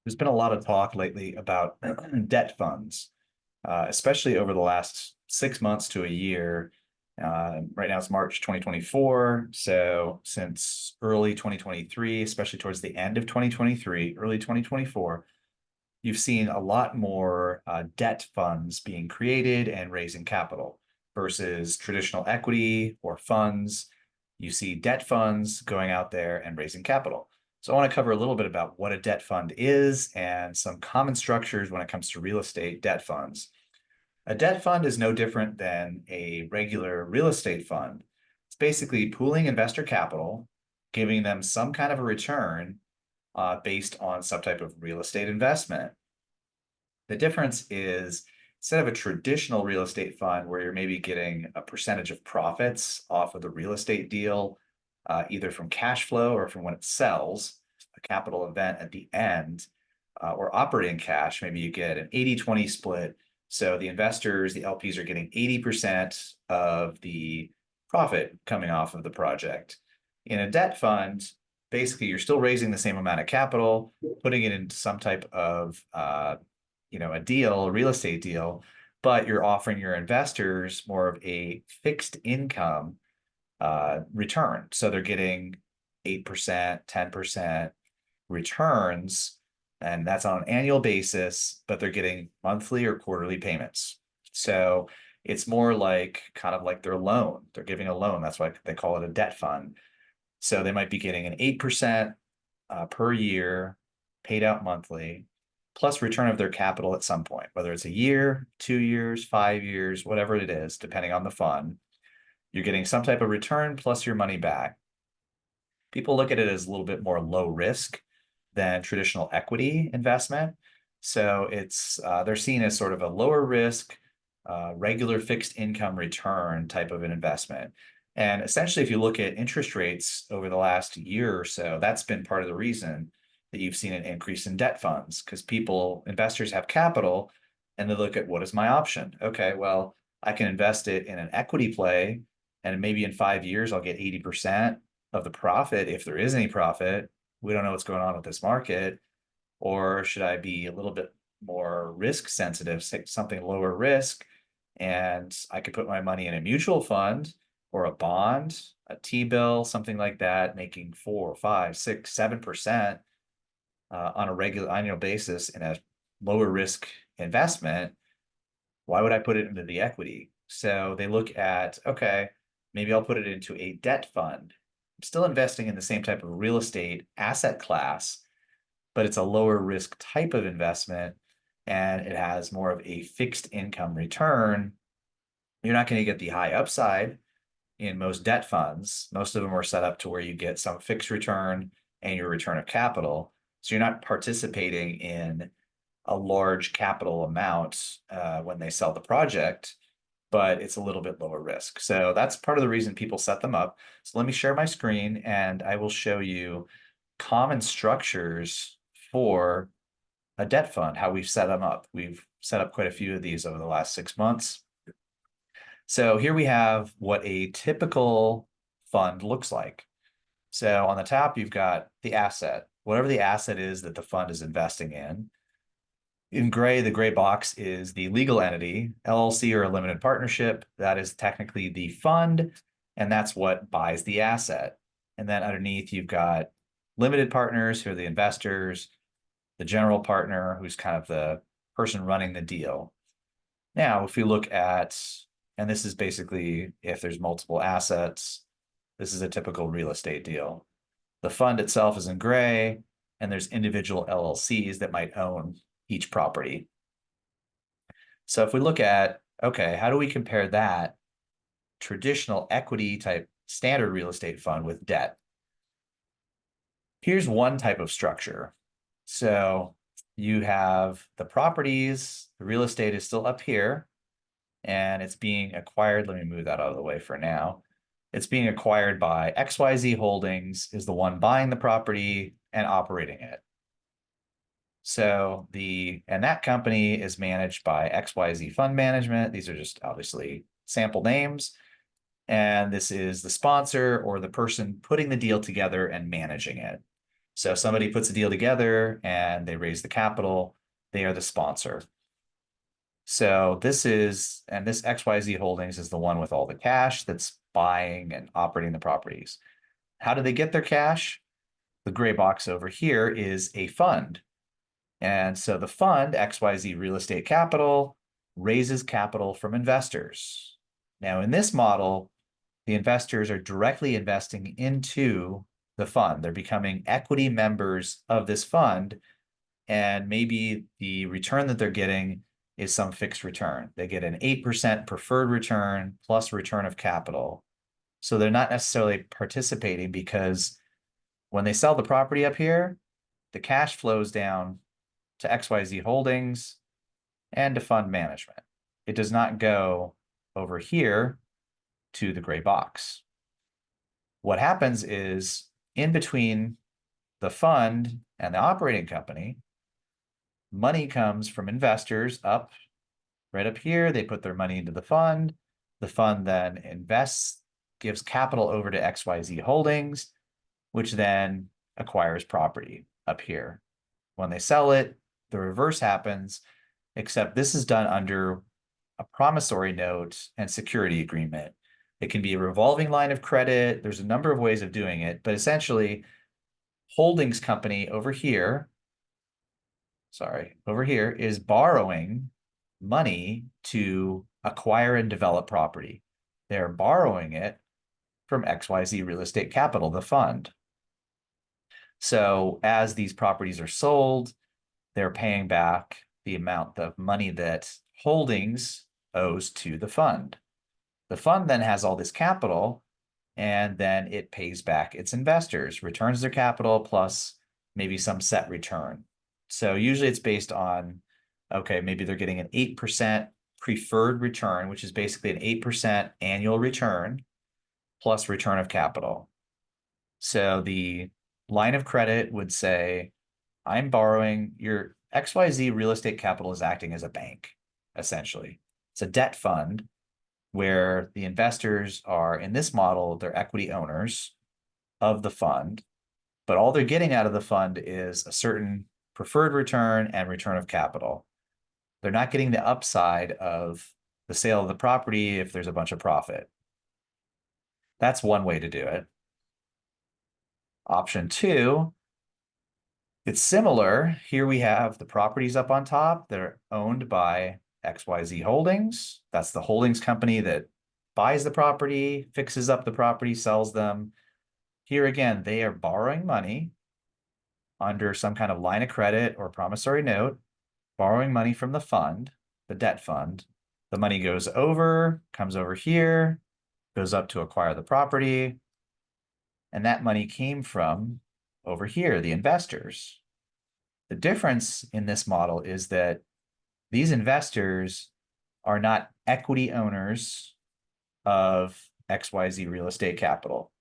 There's been a lot of talk lately about debt funds, especially over the last 6 months to a year. Right now it's March 2024. So since early 2023, especially towards the end of 2023, early 2024, you've seen a lot more debt funds being created and raising capital versus traditional equity or funds. You see debt funds going out there and raising capital. So I want to cover a little bit about what a debt fund is and some common structures when it comes to real estate debt funds. A debt fund is no different than a regular real estate fund. It's basically pooling investor capital, giving them some kind of a return based on some type of real estate investment. The difference is instead of a traditional real estate fund where you're maybe getting a percentage of profits off of the real estate deal, either from cash flow or from when it sells, a capital event at the end, or operating cash, maybe you get an 80-20 split. So the investors, the LPs are getting 80% of the profit coming off of the project. In a debt fund, basically you're still raising the same amount of capital, putting it into some type of a deal, a real estate deal, but you're offering your investors more of a fixed income return. So they're getting 8%, 10% returns, and that's on an annual basis, but they're getting monthly or quarterly payments. So it's more like kind of like their loan. They're giving a loan. That's why they call it a debt fund. So they might be getting an 8% per year paid out monthly, plus return of their capital at some point, whether it's a year, 2 years, 5 years, whatever it is, depending on the fund. You're getting some type of return plus your money back. People look at it as a little bit more low risk than traditional equity investment. So they're seen as sort of a lower risk, regular fixed income return type of an investment. And essentially, if you look at interest rates over the last year or so, that's been part of the reason that you've seen an increase in debt funds because investors have capital and they look at what is my option? Okay, well, I can invest it in an equity play and maybe in 5 years I'll get 80% of the profit if there is any profit. We don't know what's going on with this market. Or should I be a little bit more risk sensitive, something lower risk, and I could put my money in a mutual fund or a bond, a T-bill, something like that, making 4, 5, 6, 7% on a regular annual basis in a lower risk investment. Why would I put it into the equity? So they look at, okay, maybe I'll put it into a debt fund. I'm still investing in the same type of real estate asset class, but it's a lower risk type of investment and it has more of a fixed income return. You're not going to get the high upside in most debt funds. Most of them are set up to where you get some fixed return and your return of capital. So you're not participating in a large capital amount when they sell the project, but it's a little bit lower risk. So that's part of the reason people set them up. So let me share my screen and I will show you common structures for a debt fund, how we've set them up. We've set up quite a few of these over the last 6 months. So here we have what a typical fund looks like. So on the top, you've got the asset, whatever the asset is that the fund is investing in. In gray, the gray box is the legal entity, LLC or a limited partnership. That is technically the fund, and that's what buys the asset. And then underneath, you've got limited partners, who are the investors, the general partner, who's kind of the person running the deal. Now, if we look at, and this is basically if there's multiple assets, this is a typical real estate deal. The fund itself is in gray, and there's individual LLCs that might own each property. So if we look at, okay, how do we compare that traditional equity type standard real estate fund with debt? Here's one type of structure. So you have the properties, the real estate is still up here, and it's being acquired. Let me move that out of the way for now. It's being acquired by XYZ Holdings, is the one buying the property and operating it. So and that company is managed by XYZ Fund Management. These are just obviously sample names. And this is the sponsor or the person putting the deal together and managing it. So somebody puts a deal together and they raise the capital, they are the sponsor. So this XYZ Holdings is the one with all the cash that's buying and operating the properties. How do they get their cash? The gray box over here is a fund. And so the fund, XYZ Real Estate Capital, raises capital from investors. Now, in this model, the investors are directly investing into the fund. They're becoming equity members of this fund, and maybe the return that they're getting is some fixed return. They get an 8% preferred return plus return of capital. So they're not necessarily participating because when they sell the property up here, the cash flows down to XYZ Holdings and to fund management. It does not go over here to the gray box. What happens is in between the fund and the operating company, money comes from investors up right up here. They put their money into the fund. The fund then invests, gives capital over to XYZ Holdings, which then acquires property up here. When they sell it, the reverse happens, except this is done under a promissory note and security agreement. It can be a revolving line of credit. There's a number of ways of doing it, but essentially, holdings company over here is borrowing money to acquire and develop property. They're borrowing it from XYZ Real Estate Capital, the fund. So as these properties are sold, they're paying back the amount of money that holdings owes to the fund. The fund then has all this capital, and then it pays back its investors, returns their capital plus maybe some set return. So usually it's based on, okay, maybe they're getting an 8% preferred return, which is basically an 8% annual return plus return of capital. So the line of credit would say, I'm borrowing your XYZ Real Estate Capital is acting as a bank, essentially. It's a debt fund where the investors are, in this model, they're equity owners of the fund, but all they're getting out of the fund is a certain preferred return and return of capital. They're not getting the upside of the sale of the property if there's a bunch of profit. That's one way to do it. Option two, it's similar. Here we have the properties up on top that are owned by XYZ Holdings. That's the holdings company that buys the property, fixes up the property, sells them. Here again, they are borrowing money under some kind of line of credit or promissory note, borrowing money from the fund, the debt fund. The money goes over, comes over here, goes up to acquire the property. And that money came from over here, the investors. The difference in this model is that these investors are not equity owners of XYZ Real Estate Capital.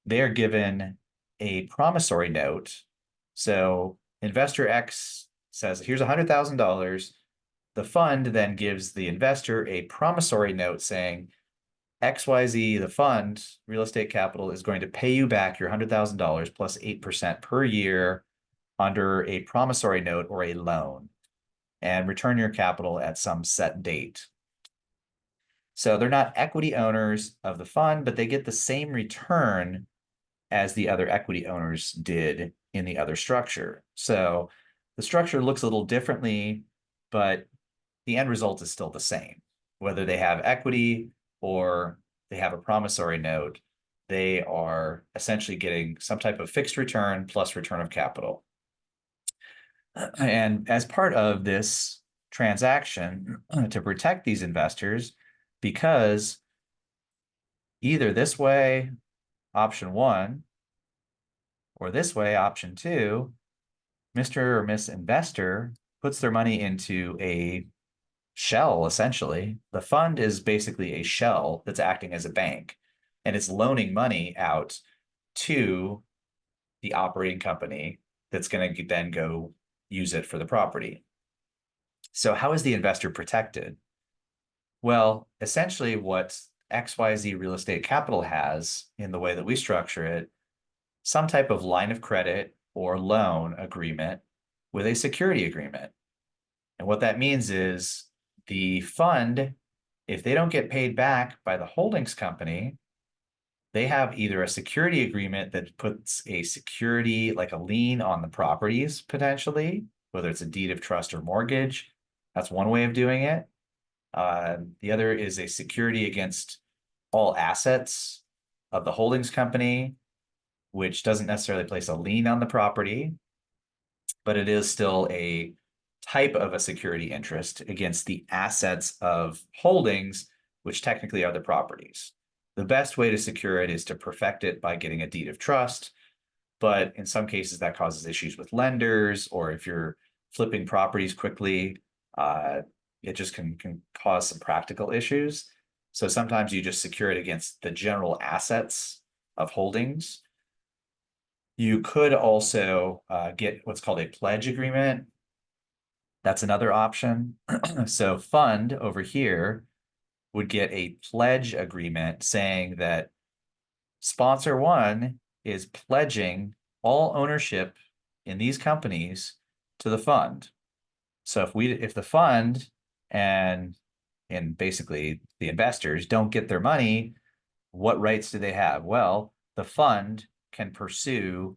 They're given a promissory note. So investor X says, here's $100,000. The fund then gives the investor a promissory note saying, XYZ, the fund, Real Estate Capital, is going to pay you back your $100,000 plus 8% per year under a promissory note or a loan and return your capital at some set date. So they're not equity owners of the fund, but they get the same return as the other equity owners did in the other structure. So the structure looks a little differently, but the end result is still the same. Whether they have equity or they have a promissory note, they are essentially getting some type of fixed return plus return of capital. And as part of this transaction, to protect these investors, because either this way, option one, or this way, option two, Mr. or Miss Investor puts their money into a shell, essentially. The fund is basically a shell that's acting as a bank, and it's loaning money out to the operating company that's going to then go use it for the property. So how is the investor protected? Well, essentially what XYZ Real Estate Capital has in the way that we structure it, some type of line of credit or loan agreement with a security agreement. And what that means is the fund, if they don't get paid back by the holdings company, they have either a security agreement that puts a security, like a lien on the properties potentially, whether it's a deed of trust or mortgage. That's one way of doing it. The other is a security against all assets of the holdings company, which doesn't necessarily place a lien on the property, but it is still a type of a security interest against the assets of holdings, which technically are the properties. The best way to secure it is to perfect it by getting a deed of trust, but in some cases that causes issues with lenders, or if you're flipping properties quickly, it just can cause some practical issues. So sometimes you just secure it against the general assets of holdings. You could also get what's called a pledge agreement. That's another option. So fund over here would get a pledge agreement saying that sponsor one is pledging all ownership in these companies to the fund. So if the fund and basically the investors don't get their money, what rights do they have? Well, the fund can pursue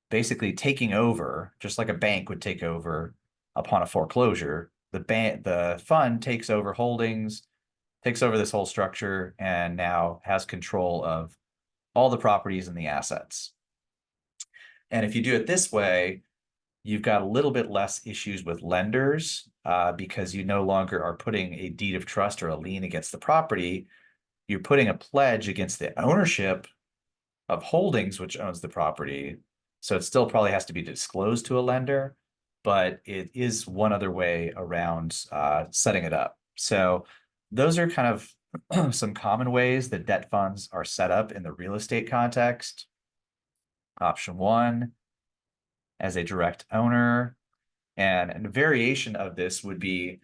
basically taking over, just like a bank would take over upon a foreclosure. The fund takes over holdings, takes over this whole structure, and now has control of all the properties and the assets. And if you do it this way, you've got a little bit less issues with lenders because you no longer are putting a deed of trust or a lien against the property. You're putting a pledge against the ownership of holdings, which owns the property. So it still probably has to be disclosed to a lender, but it is one other way around setting it up. So those are kind of some common ways that debt funds are set up in the real estate context. Option one, as a direct owner. And a variation of this would be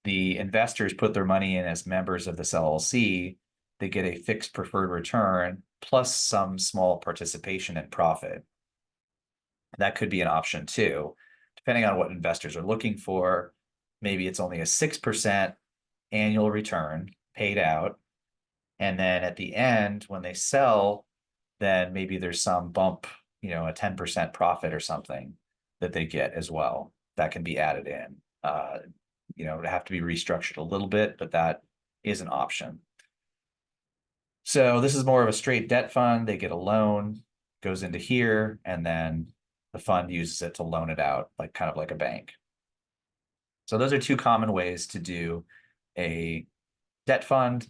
the investors put their money in as members of this LLC. They get a fixed preferred return plus some small participation in profit. That could be an option too, depending on what investors are looking for. Maybe it's only a 6% annual return paid out. And then at the end, when they sell, then maybe there's some bump, a 10% profit or something that they get as well. That can be added in. It would have to be restructured a little bit, but that is an option. So this is more of a straight debt fund. They get a loan, goes into here, and then the fund uses it to loan it out, kind of like a bank. So those are two common ways to do a debt fund.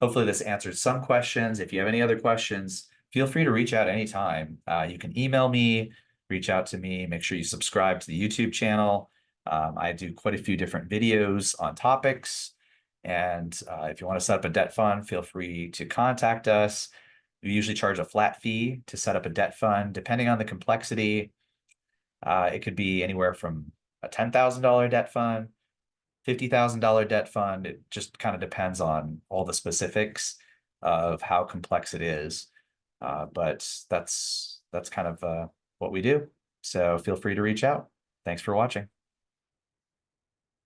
Hopefully this answered some questions. If you have any other questions, feel free to reach out anytime. You can email me, reach out to me, make sure you subscribe to the YouTube channel. I do quite a few different videos on topics. And if you want to set up a debt fund, feel free to contact us. We usually charge a flat fee to set up a debt fund, depending on the complexity. It could be anywhere from a $10,000 debt fund, $50,000 debt fund. It just kind of depends on all the specifics of how complex it is. But that's kind of what we do. So feel free to reach out. Thanks for watching.